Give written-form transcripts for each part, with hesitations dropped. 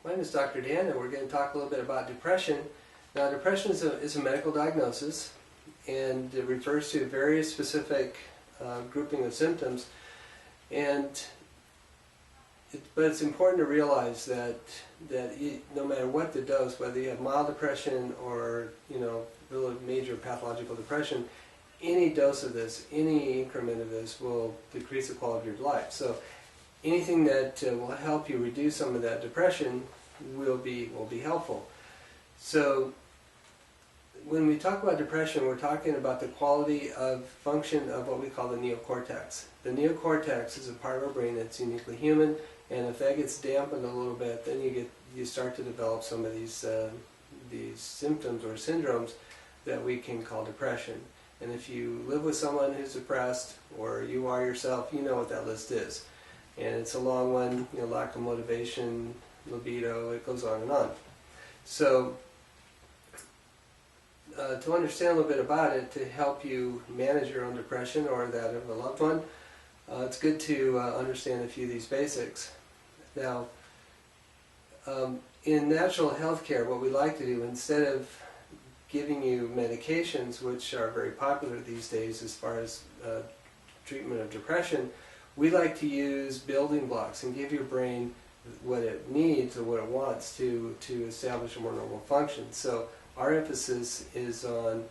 My name is Dr. Dan, and we're going to talk a little bit about depression. Now, depression is a medical diagnosis, and it refers to various specific grouping of symptoms. But it's important to realize that no matter what the dose, whether you have mild depression or really major pathological depression, any dose of this, any increment of this will decrease the quality of your life. So anything that will help you reduce some of that depression will be helpful. So when we talk about depression, we're talking about the quality of function of what we call the neocortex. The neocortex is a part of our brain that's uniquely human, and if that gets dampened a little bit, then you start to develop some of these symptoms or syndromes that we can call depression. And if you live with someone who's depressed, or you are yourself, you know what that list is. And it's a long one, lack of motivation, libido, it goes on and on. So to understand a little bit about it, to help you manage your own depression or that of a loved one, it's good to understand a few of these basics. Now, in natural health care, what we like to do, instead of giving you medications, which are very popular these days as far as treatment of depression, we like to use building blocks and give your brain what it needs or what it wants to establish a more normal function. So our emphasis is on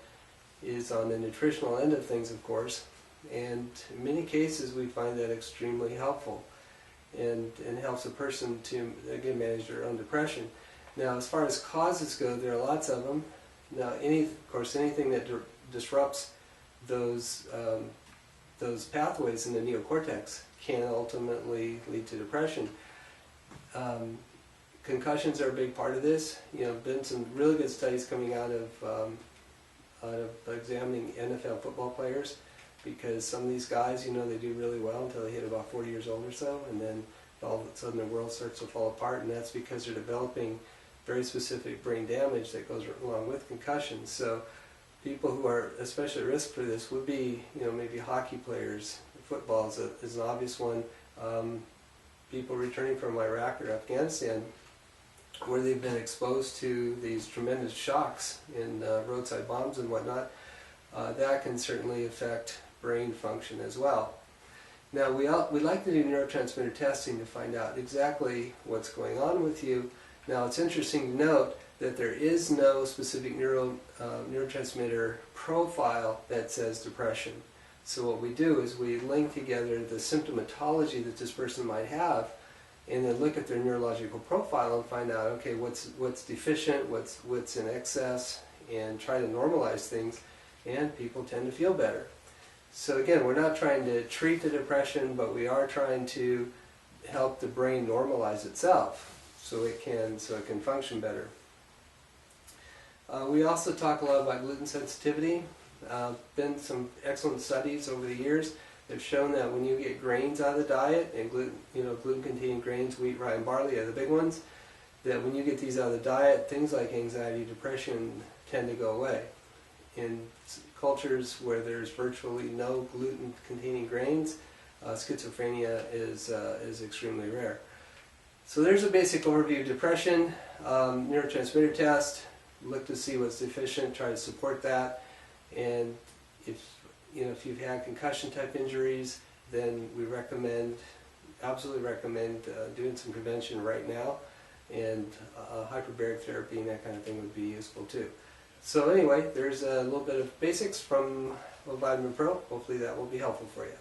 the nutritional end of things, of course, and in many cases we find that extremely helpful and helps a person to, again, manage their own depression. Now, as far as causes go, there are lots of them. Now, of course, anything that disrupts those pathways in the neocortex can ultimately lead to depression. Concussions are a big part of this. Been some really good studies coming out of examining NFL football players, because some of these guys, they do really well until they hit about 40 years old or so, and then all of a sudden their world starts to fall apart, and that's because they're developing very specific brain damage that goes along with concussions. So people who are especially at risk for this would be, maybe hockey players. Football is an obvious one. People returning from Iraq or Afghanistan, where they've been exposed to these tremendous shocks in roadside bombs and whatnot, that can certainly affect brain function as well. Now, we like to do neurotransmitter testing to find out exactly what's going on with you. Now, it's interesting to note that there is no specific neurotransmitter profile that says depression. So what we do is we link together the symptomatology that this person might have, and then look at their neurological profile and find out, okay, what's deficient, what's in excess, and try to normalize things, and people tend to feel better. So again, we're not trying to treat the depression, but we are trying to help the brain normalize itself so it can function better. We also talk a lot about gluten sensitivity. Been some excellent studies over the years that have shown that when you get grains out of the diet, and gluten-containing grains, wheat, rye, and barley are the big ones, that when you get these out of the diet, things like anxiety, depression tend to go away. In cultures where there's virtually no gluten-containing grains, schizophrenia is extremely rare. So there's a basic overview of depression. Neurotransmitter test, look to see what's deficient, try to support that. And if you've had concussion type injuries, then we absolutely recommend doing some prevention right now, and hyperbaric therapy and that kind of thing would be useful too. So anyway, there's a little bit of basics from Vitamin Pro. Hopefully that will be helpful for you.